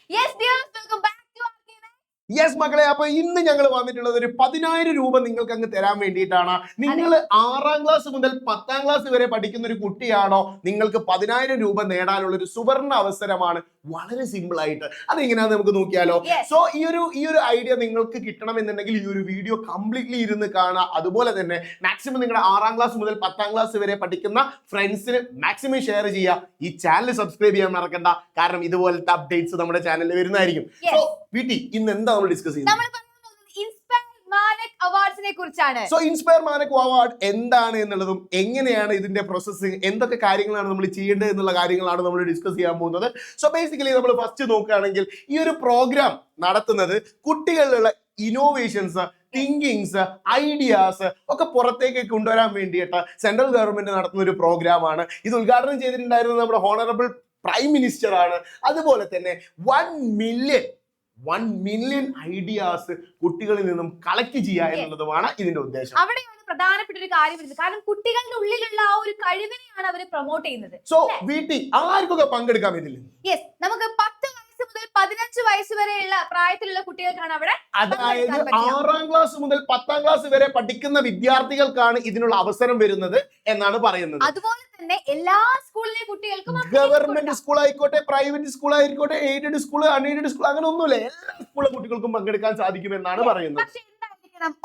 Yes, dears, welcome back to our channel. Yes മക്കളെ, അപ്പൊ ഇന്ന് ഞങ്ങൾ വന്നിട്ടുള്ളത് ഒരു 10,000 രൂപ നിങ്ങൾക്ക് അങ്ങ് തരാൻ വേണ്ടിയിട്ടാണ്. നിങ്ങൾ 6ാം ക്ലാസ് മുതൽ 10ാം ക്ലാസ് വരെ പഠിക്കുന്ന ഒരു കുട്ടിയാണോ, നിങ്ങൾക്ക് 10,000 രൂപ നേടാനുള്ള ഒരു സുവർണ അവസരമാണ്. വളരെ സിമ്പിൾ ആയിട്ട് അതെങ്ങനെയാന്ന് നമുക്ക് നോക്കിയാലോ. സോ ഈ ഒരു ഐഡിയ നിങ്ങൾക്ക് കിട്ടണമെന്നുണ്ടെങ്കിൽ ഈ ഒരു വീഡിയോ കംപ്ലീറ്റ്ലി ഇരുന്ന് കാണുക. അതുപോലെ തന്നെ മാക്സിമം നിങ്ങളുടെ 6ാം ക്ലാസ് മുതൽ 10ാം ക്ലാസ് വരെ പഠിക്കുന്ന ഫ്രണ്ട്സിന് മാക്സിമം ഷെയർ ചെയ്യുക. ഈ ചാനൽ സബ്സ്ക്രൈബ് ചെയ്യാൻ മറക്കണ്ട, കാരണം ഇതുപോലത്തെ അപ്ഡേറ്റ്സ് നമ്മുടെ ചാനലിൽ വരുന്നതായിരിക്കും. സോ വീട്ടി ഇന്ന് എന്താ നമ്മൾ ഡിസ്കസ് ചെയ്യുന്നത്? സോ ഇൻസ്പയർ മാനക് അവാർഡ് എന്താണ് എന്നുള്ളതും എങ്ങനെയാണ് ഇതിന്റെ പ്രോസസ്സിംഗ്, എന്തൊക്കെ കാര്യങ്ങളാണ് നമ്മൾ ചെയ്യേണ്ടത് എന്നുള്ള കാര്യങ്ങളാണ് നമ്മൾ ഡിസ്കസ് ചെയ്യാൻ പോകുന്നത്. സോ ബേസിക്കലി നമ്മൾ ഫസ്റ്റ് നോക്കുകയാണെങ്കിൽ ഈ ഒരു പ്രോഗ്രാം നടത്തുന്നത് കുട്ടികളിലുള്ള ഇന്നോവേഷൻസ്, തിങ്കിങ്സ്, ഐഡിയാസ് ഒക്കെ പുറത്തേക്ക് കൊണ്ടുവരാൻ വേണ്ടിയിട്ട് സെൻട്രൽ ഗവൺമെന്റ് നടത്തുന്ന ഒരു പ്രോഗ്രാമാണ്. ഇത് ഉദ്ഘാടനം ചെയ്തിട്ടുണ്ടായിരുന്നത് നമ്മുടെ ഹോണറബിൾ പ്രൈം മിനിസ്റ്റർ ആണ്. അതുപോലെ തന്നെ 1 മില്യൺ ഐഡിയാസ് കുട്ടികളിൽ നിന്നും കളക്ട് ചെയ്യുക എന്നുള്ളതുമാണ് ഇതിന്റെ ഉദ്ദേശം. അവിടെയാണ് പ്രധാനപ്പെട്ട ഒരു കാര്യം വരുന്നത്. കാരണം കുട്ടികളുടെ ഉള്ളിലുള്ള ആ ഒരു കഴിവിനെയാണ് അവർ പ്രൊമോട്ട് ചെയ്യുന്നത്. സോ വീട്ടിൽ ആർക്കൊക്കെ പങ്കെടുക്കാം ഇതിൽ? യെസ്, നമുക്ക് 10 വയസ്സ് മുതൽ 15 വയസ്സ് വരെയുള്ള പ്രായത്തിലുള്ള കുട്ടികൾക്കാണ് അവിടെ. അതായത് 6ാം ക്ലാസ് മുതൽ 10ാം ക്ലാസ് വരെ പഠിക്കുന്ന വിദ്യാർത്ഥികൾക്കാണ് ഇതിനുള്ള അവസരം വരുന്നത് എന്നാണ് പറയുന്നത്. അതുപോലെ തന്നെ എല്ലാ സ്കൂളിലെ കുട്ടികൾക്കും, ഗവൺമെന്റ് സ്കൂൾ ആയിക്കോട്ടെ, പ്രൈവറ്റ് സ്കൂൾ ആയിക്കോട്ടെ, എയ്ഡഡ് സ്കൂൾ, അൺഎയ്ഡഡ് സ്കൂൾ, അങ്ങനെ ഒന്നുമില്ല, എല്ലാ സ്കൂളിലെ കുട്ടികൾക്കും പങ്കെടുക്കാൻ സാധിക്കും എന്നാണ് പറയുന്നത്.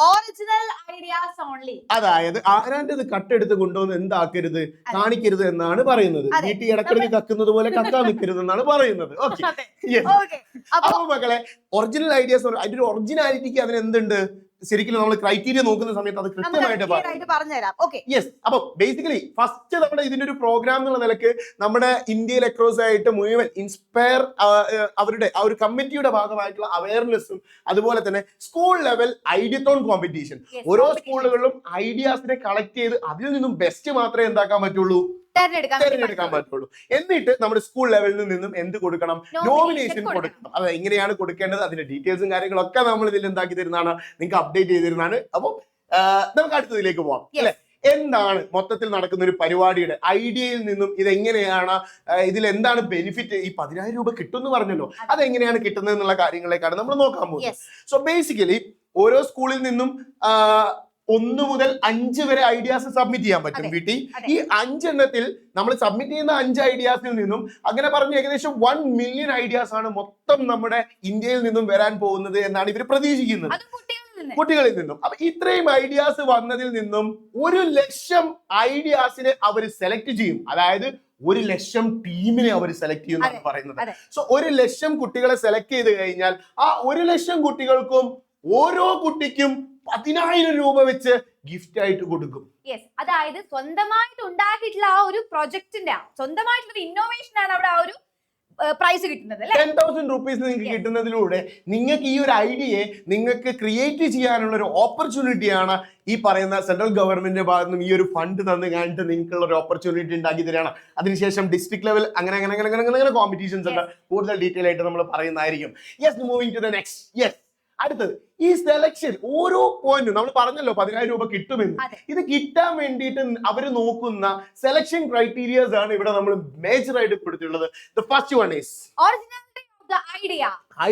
Original ideas only. അതായത് ആരാന്റെ കട്ടെടുത്ത് കൊണ്ടുവന്ന് എന്താക്കരുത്, കാണിക്കരുത് എന്നാണ് പറയുന്നത്. വീട്ടിൽ ഇടക്കിടക്ക് കക്കുന്നത് പോലെ കക്കാൻ നിൽക്കരുത് എന്നാണ് പറയുന്നത്. അപ്പൊ മക്കളെ, ഒറിജിനൽ ഐഡിയാസ്, അതിന്റെ ഒരു ഒറിജിനാലിറ്റിക്ക് അതിന് എന്തുണ്ട്, ശരിക്കും നമ്മൾ ക്രൈറ്റീരിയ നോക്കുന്ന സമയത്ത് അത് കൃത്യമായിട്ട് പറഞ്ഞുതരാം. യെസ്. അപ്പൊ ബേസിക്കലി ഫസ്റ്റ് നമ്മുടെ ഇതിന്റെ ഒരു പ്രോഗ്രാം എന്നുള്ള നിലക്ക് നമ്മുടെ ഇന്ത്യയിൽ അക്രോസ് ആയിട്ട് മുഴുവൻ ഇൻസ്പയർ അവരുടെ ആ ഒരു കമ്മിറ്റിയുടെ ഭാഗമായിട്ടുള്ള അവയർനെസ്സും, അതുപോലെ തന്നെ സ്കൂൾ ലെവൽ ഐഡിയത്തോൺ കോമ്പറ്റീഷൻ, ഓരോ സ്കൂളുകളിലും ഐഡിയാസിനെ കളക്ട് ചെയ്ത് അതിൽ നിന്നും ബെസ്റ്റ് മാത്രമേ എന്താക്കാൻ പറ്റുള്ളൂ, തെരഞ്ഞെടുക്കാൻ പറ്റുള്ളൂ. എന്നിട്ട് നമ്മുടെ സ്കൂൾ ലെവലിൽ നിന്നും എന്ത് കൊടുക്കണം, നോമിനേഷൻ കൊടുക്കണം. അത് എങ്ങനെയാണ് കൊടുക്കേണ്ടത്, അതിന്റെ ഡീറ്റെയിൽസും കാര്യങ്ങളൊക്കെ നമ്മൾ ഇതിൽ എന്താക്കി തരുന്നതാണ്, നിങ്ങൾക്ക് അപ്ഡേറ്റ് ചെയ്തിരുന്നതാണ്. അപ്പൊ നമുക്ക് അടുത്തതിലേക്ക് പോവാം അല്ലെ. എന്താണ് മൊത്തത്തിൽ നടക്കുന്ന ഒരു പരിപാടിയുടെ ഐഡിയയിൽ നിന്നും ഇതെങ്ങനെയാണ്, ഇതിൽ എന്താണ് ബെനിഫിറ്റ്, ഈ 10,000 രൂപ കിട്ടുമെന്ന് പറഞ്ഞല്ലോ, അതെങ്ങനെയാണ് കിട്ടുന്നത് എന്നുള്ള കാര്യങ്ങളെക്കാണ് നമ്മൾ നോക്കാൻ പോകുന്നത്. സോ ബേസിക്കലി ഓരോ സ്കൂളിൽ നിന്നും 1 മുതൽ 5 വരെ ഐഡിയാസ് സബ്മിറ്റ് ചെയ്യാൻ പറ്റും വീട്ടിൽ. ഈ 5 എണ്ണത്തിൽ നമ്മൾ സബ്മിറ്റ് ചെയ്യുന്ന 5 ഐഡിയാസിൽ നിന്നും അങ്ങനെ പറഞ്ഞ് ഏകദേശം 1 മില്യൺ ഐഡിയാസ് ആണ് മൊത്തം നമ്മുടെ ഇന്ത്യയിൽ നിന്നും വരാൻ പോകുന്നത് എന്നാണ് ഇവർ പ്രതീക്ഷിക്കുന്നത്, കുട്ടികളിൽ നിന്നും. അപ്പൊ ഇത്രയും ഐഡിയാസ് വന്നതിൽ നിന്നും 1,00,000 ഐഡിയാസിനെ അവർ സെലക്ട് ചെയ്യും. അതായത് 1,00,000 ടീമിനെ അവർ സെലക്ട് ചെയ്യും എന്നാണ് പറയുന്നത്. സോ 1,00,000 കുട്ടികളെ സെലക്ട് ചെയ്ത് കഴിഞ്ഞാൽ ആ 1,00,000 കുട്ടികൾക്കും ഓരോ കുട്ടിക്കും 10,000 രൂപ വെച്ച് ഗിഫ്റ്റ് ആയിട്ട് കൊടുക്കും. യെസ്, അതായത് സ്വന്തമായിട്ട് ഉണ്ടാക്കിയിട്ടുള്ള ആ ഒരു പ്രൊജക്ടിന്റെ സ്വന്തമായിട്ടുള്ള ഇന്നോവേഷൻ ആണ് അവിടെ ആ ഒരു പ്രൈസ് കിട്ടുന്നത്. 10,000 റുപ്പീസ് നിങ്ങൾക്ക് കിട്ടുന്നതിലൂടെ നിങ്ങൾക്ക് ഈ ഒരു ഐഡിയയെ നിങ്ങൾക്ക് ക്രിയേറ്റ് ചെയ്യാനുള്ള ഒരു ഓപ്പർച്യൂണിറ്റിയാണ് ഈ പറയുന്ന സെൻട്രൽ ഗവൺമെന്റിന്റെ ഭാഗത്ത് നിന്നും ഈ ഒരു ഫണ്ട് തന്നു കഴിഞ്ഞിട്ട് നിങ്ങൾക്കുള്ള ഒരു ഓപ്പർച്യൂണിറ്റി ഉണ്ടാക്കി തരികയാണ്. അതിനുശേഷം ഡിസ്ട്രിക്ട് ലെവൽ അങ്ങനെ കോമ്പറ്റീഷൻസ് ഉണ്ട്. കൂടുതൽ ഡീറ്റെയിൽ ആയിട്ട് നമ്മൾ പറയുന്നതായിരിക്കും. Yes, moving to the next. Yes, അടുത്തത് ഈ സെലക്ഷൻ, ഓരോ പോയിന്റും നമ്മൾ പറഞ്ഞല്ലോ 10,000 രൂപ കിട്ടുമെന്ന്. ഇത് കിട്ടാൻ വേണ്ടിയിട്ട് അവർ നോക്കുന്ന സെലക്ഷൻ ക്രൈറ്റീരിയാസ് ആണ് ഇവിടെ നമ്മൾ മേജർ ആയിട്ട് കൊടുത്തിട്ടുള്ളത്. The first one is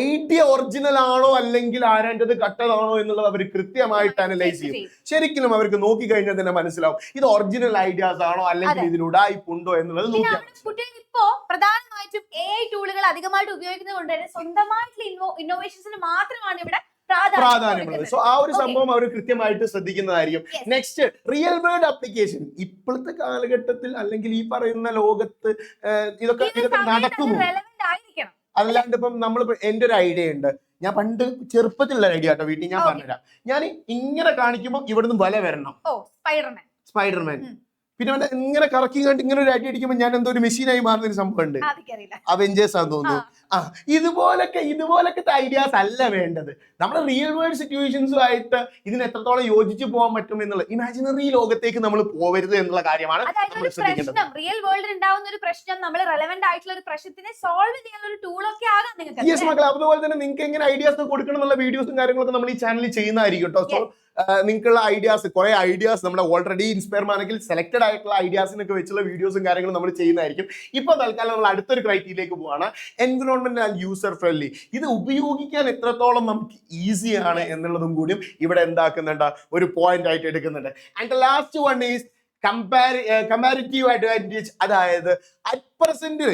idea original ആണോ അല്ലെങ്കിൽ ആരാൻ്റെത് കട്ടതാണോ എന്നുള്ളത് അവർ കൃത്യമായിട്ട് അനലൈസ് ചെയ്യും. ശരിക്കും അവർക്ക് നോക്കി കഴിഞ്ഞാൽ തന്നെ മനസ്സിലാവും ഇത് ഒറിജിനൽ ഐഡിയാസ് ആണോ അല്ലെങ്കിൽ ഇതിൽ ഉടായിപ്പുണ്ടോ എന്നുള്ളത് നോക്കിയാൽ. ഇപ്പോ പ്രധാനമായിട്ടും AI ടൂളുകൾ അധികമായിട്ട് ഉപയോഗിക്കുന്നത് കൊണ്ട് തന്നെ സ്വന്തമായിട്ടുള്ള ഇന്നോവേഷൻസിന് മാത്രമാണ് ഇവിടെ പ്രാധാന്യമുള്ളത്. സോ ആ ഒരു സംഭവം അവർ കൃത്യമായിട്ട് ശ്രദ്ധിക്കുന്നതായിരിക്കും. Next, real world application. ഇപ്പോഴത്തെ കാലഘട്ടത്തിൽ അല്ലെങ്കിൽ ഈ പറയുന്ന ലോകത്ത് ഇതൊക്കെ നടക്കുമോ? അല്ലാണ്ട് ഇപ്പം നമ്മൾ എന്റെ ഒരു ഐഡിയ ഉണ്ട്, ഞാൻ പണ്ട് ചെറുപ്പത്തിലുള്ള ഐഡിയ കേട്ടോ വീട്ടിൽ ഞാൻ പറഞ്ഞുതരാം. ഞാൻ ഇങ്ങനെ കാണിക്കുമ്പോൾ ഇവിടുന്ന് വല വരണം, സ്പൈഡർമാൻ. പിന്നെ ഇങ്ങനെ കറക്കി കണ്ട് ഇങ്ങനെ ഒരു അടി അടിക്കുമ്പോൾ ഞാൻ എന്തോ ഒരു മെഷീനായി മാറുന്ന ഒരു സംഭവം ഉണ്ട്, അവെഞ്ചേഴ്സ് ആണെന്ന് തോന്നുന്നു. ഇതുപോലത്തെ ഐഡിയാസ് അല്ല വേണ്ടത്. നമ്മുടെ റിയൽ വേൾഡ് സിറ്റുവേഷൻസുമായിട്ട് ഇതിന് എത്രത്തോളം യോജിച്ചു പോകാൻ പറ്റും എന്നുള്ള ഇമാജിനറി ലോകത്തേക്ക് നമ്മൾ പോവരുത് എന്നുള്ള കാര്യമാണ് നമ്മൾ ശ്രദ്ധിക്കേണ്ടത്. റിയൽ വേൾഡിൽ ഉണ്ടാവുന്ന ഒരു പ്രശ്നം നമ്മൾ റെലവന്റ് ആയിട്ടുള്ള ഒരു പ്രശ്നത്തിനെ സോൾവ് ചെയ്യാനുള്ള ഒരു ടൂൾ ഒക്കെ ആകാം നിങ്ങൾക്ക്. യെസ് മക്കളെ, അതുപോലെ തന്നെ നിങ്ങൾക്ക് എങ്ങനെ ഐഡിയാസ് കൊടുക്കണം എന്നുള്ള വീഡിയോസും കാര്യങ്ങളൊക്കെ നമ്മൾ ഈ ചാനലിൽ ചെയ്യുന്നതായിരിക്കും കേട്ടോ. സോ നിങ്ങൾക്കുള്ള ഐഡിയാസ്, കുറെ ഐഡിയാസ് നമ്മുടെ ഓൾറെഡി ഇൻസ്പയർ മാനക്കിൽ സെലക്ടഡ് ആയിട്ടുള്ള ഐഡിയാസിനൊക്കെ വെച്ചുള്ള വീഡിയോസും കാര്യങ്ങളും നമ്മൾ ചെയ്യുന്നതായിരിക്കും. ഇപ്പോൾ തൽക്കാലം നമ്മൾ അടുത്തൊരു ക്രൈറ്റീരിയയിലേക്ക് പോവാണ്, എൻവിറോൺമെന്റ് ആൻഡ് യൂസർ ഫ്രണ്ട്ലി. ഇത് ഉപയോഗിക്കാൻ എത്രത്തോളം നമുക്ക് ഈസിയാണ് എന്നുള്ളതും കൂടിയും ഇവിടെ എന്താക്കുന്നുണ്ട്, ഒരു പോയിന്റ് ആയിട്ട് എടുക്കുന്നുണ്ട്. And last one is comparative advantage. അതായത് അറ്റ് പ്രസന്റ്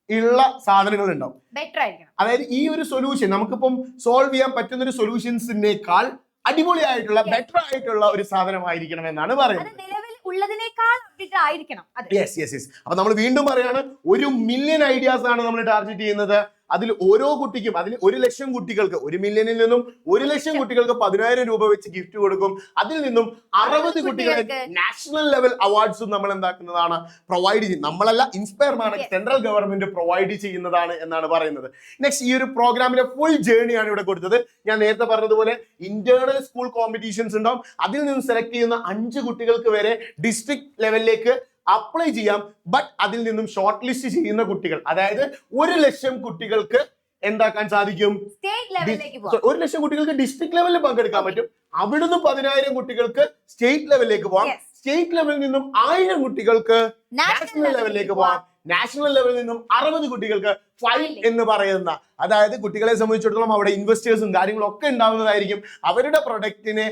ഉള്ള സാധനങ്ങൾ ഉണ്ടാവും, ബെറ്റർ ആയിരിക്കണം. അതായത് ഈ ഒരു സൊല്യൂഷൻ നമുക്കിപ്പം സോൾവ് ചെയ്യാൻ പറ്റുന്ന ഒരു സൊല്യൂഷൻസിനേക്കാൾ അടിപൊളിയായിട്ടുള്ള ബെറ്റർ ആയിട്ടുള്ള ഒരു സാധനമായിരിക്കണം എന്നാണ് പറയുന്നത്. നിലവിൽ ഉള്ളതിനേക്കാൾ അപ്ഡേറ്റ് ആയിരിക്കണം. Yes yes yes. അപ്പൊ നമ്മൾ വീണ്ടും പറയാണ്, 1,000,000 ഐഡിയാസ് ആണ് നമ്മൾ ടാർഗറ്റ് ചെയ്യുന്നത്. അതിൽ ഓരോ കുട്ടിക്കും, അതിൽ 1,00,000 കുട്ടികൾക്ക്, 1,000,000 നിന്നും 1,00,000 കുട്ടികൾക്ക് 10,000 രൂപ വെച്ച് ഗിഫ്റ്റ് കൊടുക്കും. അതിൽ നിന്നും 60 കുട്ടികൾക്ക് നാഷണൽ ലെവൽ അവാർഡ്സും നമ്മൾ എന്താക്കുന്നതാണ്, പ്രൊവൈഡ് ചെയ്യും. നമ്മളല്ല, ഇൻസ്പയർ മാനക് സെൻട്രൽ ഗവൺമെന്റ് പ്രൊവൈഡ് ചെയ്യുന്നതാണ് എന്നാണ് പറയുന്നത്. നെക്സ്റ്റ്, ഈ ഒരു പ്രോഗ്രാമിന്റെ ഫുൾ ജേർണിയാണ് ഇവിടെ കൊടുത്തത്. ഞാൻ നേരത്തെ പറഞ്ഞതുപോലെ ഇന്റേണൽ സ്കൂൾ കോമ്പറ്റീഷൻസ് ഉണ്ടാവും. അതിൽ നിന്ന് സെലക്ട് ചെയ്യുന്ന 5 കുട്ടികൾക്ക് വരെ ഡിസ്ട്രിക്ട് ലെവലിലേക്ക് അപ്ലൈ ചെയ്യാം. ബട്ട് അതിൽ നിന്നും ഷോർട്ട് ലിസ്റ്റ് ചെയ്യുന്ന കുട്ടികൾ, അതായത് 1,00,000 കുട്ടികൾക്ക് എന്താക്കാൻ സാധിക്കും, 1,00,000 കുട്ടികൾക്ക് ഡിസ്ട്രിക്ട് ലെവലിൽ പങ്കെടുക്കാൻ പറ്റും. അവിടുന്ന് 10,000 കുട്ടികൾക്ക് സ്റ്റേറ്റ് ലെവലിലേക്ക് പോവാം. സ്റ്റേറ്റ് ലെവലിൽ നിന്നും 1000 കുട്ടികൾക്ക് നാഷണൽ ലെവലിലേക്ക് പോവാം. നാഷണൽ ലെവലിൽ നിന്നും 60 കുട്ടികൾക്ക് ഫൈൻ എന്ന് പറയുന്ന, അതായത് കുട്ടികളെ സംബന്ധിച്ചിടത്തോളം അവിടെ ഇൻവെസ്റ്റേഴ്സും കാര്യങ്ങളും ഒക്കെ ഉണ്ടാവുന്നതായിരിക്കും. അവരുടെ പ്രൊഡക്റ്റിനെ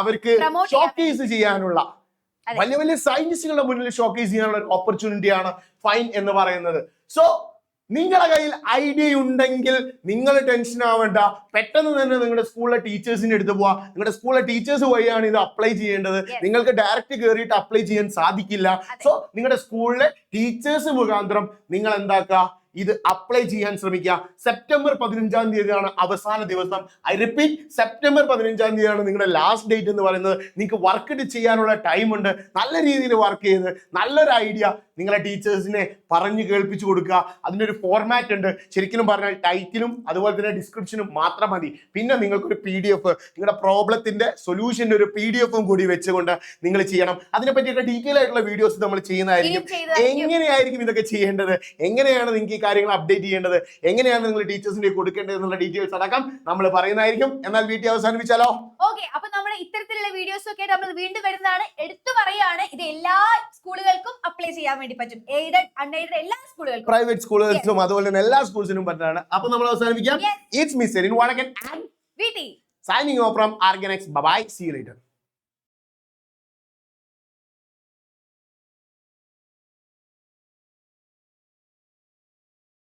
അവർക്ക് ഷോക്കേസ് ചെയ്യാനുള്ള, വലിയ വലിയ സയന്റിസ്റ്റുകളുടെ മുന്നിൽ ഷോക്കേസ് ചെയ്യാനുള്ള ഒരു ഓപ്പർച്യൂണിറ്റിയാണ് ഫൈൻ എന്ന് പറയുന്നത്. സോ നിങ്ങളുടെ കയ്യിൽ ഐഡിയ ഉണ്ടെങ്കിൽ നിങ്ങൾ ടെൻഷൻ ആവേണ്ട, പെട്ടെന്ന് തന്നെ നിങ്ങളുടെ സ്കൂളിലെ ടീച്ചേഴ്സിന്റെ അടുത്ത് പോവാ. നിങ്ങളുടെ സ്കൂളിലെ ടീച്ചേഴ്സ് വഴിയാണ് ഇത് അപ്ലൈ ചെയ്യേണ്ടത്. നിങ്ങൾക്ക് ഡയറക്റ്റ് കയറിയിട്ട് അപ്ലൈ ചെയ്യാൻ സാധിക്കില്ല. സോ നിങ്ങളുടെ സ്കൂളിലെ ടീച്ചേഴ്സ് മുഖാന്തരം നിങ്ങൾ എന്താക്കുക, ഇത് അപ്ലൈ ചെയ്യാൻ ശ്രമിക്കുക. സെപ്റ്റംബർ 15-ാം തീയതിയാണ് അവസാന ദിവസം. ഐ റിപ്പീറ്റ്, സെപ്റ്റംബർ 15-ാം തീയതിയാണ് നിങ്ങളുടെ ലാസ്റ്റ് ഡേറ്റ് എന്ന് പറയുന്നത്. നിങ്ങൾക്ക് വർക്ക് ചെയ്യാനുള്ള ടൈം ഉണ്ട്. നല്ല രീതിയിൽ വർക്ക് ചെയ്ത് നല്ലൊരു ഐഡിയ നിങ്ങളെ ടീച്ചേഴ്സിനെ പറഞ്ഞു കേൾപ്പിച്ചു കൊടുക്കുക. അതിൻ്റെ ഒരു ഫോർമാറ്റ് ഉണ്ട്. ശരിക്കും പറഞ്ഞാൽ ടൈറ്റിലും അതുപോലെ തന്നെ ഡിസ്ക്രിപ്ഷനും മാത്രം മതി. പിന്നെ നിങ്ങൾക്കൊരു PDF, നിങ്ങളുടെ പ്രോബ്ലത്തിന്റെ സൊല്യൂഷന്റെ ഒരു PDF കൂടി വെച്ചുകൊണ്ട് നിങ്ങൾ ചെയ്യണം. അതിനെ പറ്റിയൊക്കെ ഡീറ്റെയിൽ ആയിട്ടുള്ള വീഡിയോസ് നമ്മൾ ചെയ്യുന്നതായിരിക്കും. എങ്ങനെയായിരിക്കും ഇതൊക്കെ ചെയ്യേണ്ടത്, എങ്ങനെയാണ് നിങ്ങൾക്ക് ഈ കാര്യങ്ങൾ അപ്ഡേറ്റ് ചെയ്യേണ്ടത്, എങ്ങനെയാണ് നിങ്ങൾ ടീച്ചേഴ്സിന്റെ കൊടുക്കേണ്ടത് എന്നുള്ള ഡീറ്റെയിൽസ് അടക്കം നമ്മൾ പറയുന്നതായിരിക്കും. എന്നാൽ വീഡിയോ അവസാനിപ്പിച്ചാലോ? ഓക്കെ, അപ്പൊ നമ്മൾ ഇത്തരത്തിലുള്ള വീഡിയോസ് ഒക്കെ നമ്മൾ വീണ്ടും വരുന്നതാണ്. എടുത്തു പറയാണ്, ഇത് എല്ലാ സ്കൂളുകൾക്കും അപ്ലൈ ചെയ്യാൻ വേണ്ടി പറ്റും. എയ്ഡഡ്, അൺഎയ്ഡഡ് എല്ലാ സ്കൂളുകൾക്കും, പ്രൈവറ്റ് സ്കൂളുകൾക്കും അതുപോലെ തന്നെ എല്ലാ സ്കൂൾസിനും പറ്റുന്നതാണ്. അപ്പൊ നമ്മൾ അവസാനിപ്പിക്കാം. It's me Serin Vadakan and VT signing off from Arganex. Bye bye, see you later.